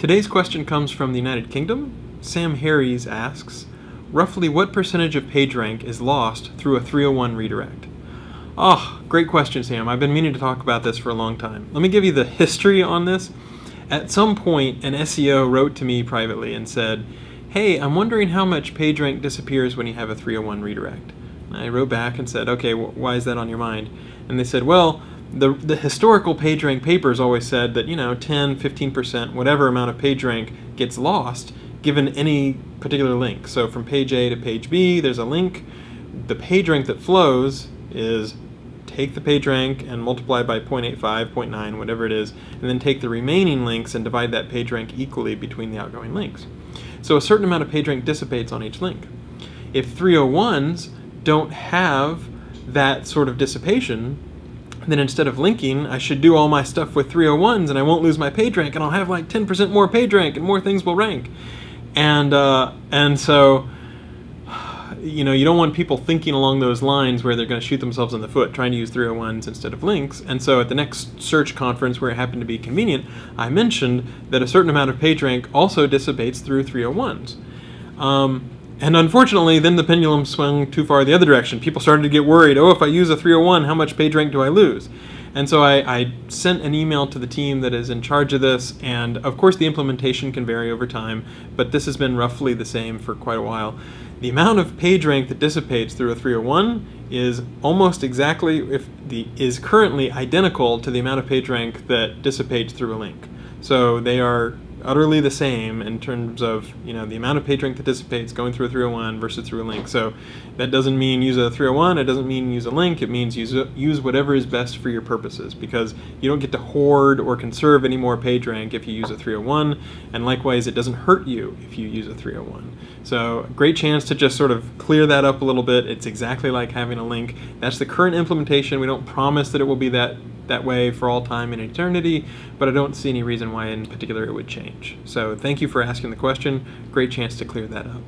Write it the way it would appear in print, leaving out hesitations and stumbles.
Today's question comes from the United Kingdom. Sam Harries asks, roughly what percentage of PageRank is lost through a 301 redirect? Oh, great question, Sam. I've been meaning to talk about this for a long time. Let me give you the history on this. At some point, an SEO wrote to me privately and said, hey, I'm wondering how much PageRank disappears when you have a 301 redirect. And I wrote back and said, okay, why is that on your mind? And they said, well, the historical PageRank papers always said that, 10, 15%, whatever amount of PageRank gets lost given any particular link. So from page A to page B, there's a link. The PageRank that flows is take the PageRank and multiply by 0.85, 0.9, whatever it is, and then take the remaining links and divide that PageRank equally between the outgoing links. So a certain amount of PageRank dissipates on each link. If 301s don't have that sort of dissipation, then instead of linking, I should do all my stuff with 301s and I won't lose my PageRank and I'll have like 10% more PageRank and more things will rank. And so, you don't want people thinking along those lines where they're going to shoot themselves in the foot trying to use 301s instead of links. And so at the next search conference where it happened to be convenient, I mentioned that a certain amount of PageRank also dissipates through 301s. And unfortunately, then the pendulum swung too far the other direction. People started to get worried, if I use a 301, how much PageRank do I lose? And so I sent an email to the team that is in charge of this, and of course the implementation can vary over time, but this has been roughly the same for quite a while. The amount of PageRank that dissipates through a 301 is almost exactly, is currently identical to the amount of PageRank that dissipates through a link. So they are utterly the same in terms of the amount of PageRank that dissipates going through a 301 versus through a link. So that doesn't mean use a 301, it doesn't mean use a link, it means use whatever is best for your purposes, because you don't get to hoard or conserve any more PageRank if you use a 301, and likewise it doesn't hurt you if you use a 301. So great chance to just sort of clear that up a little bit. It's exactly like having a link. That's the current implementation. We don't promise that it will be that way for all time and eternity, but I don't see any reason why in particular it would change. So thank you for asking the question. Great chance to clear that up.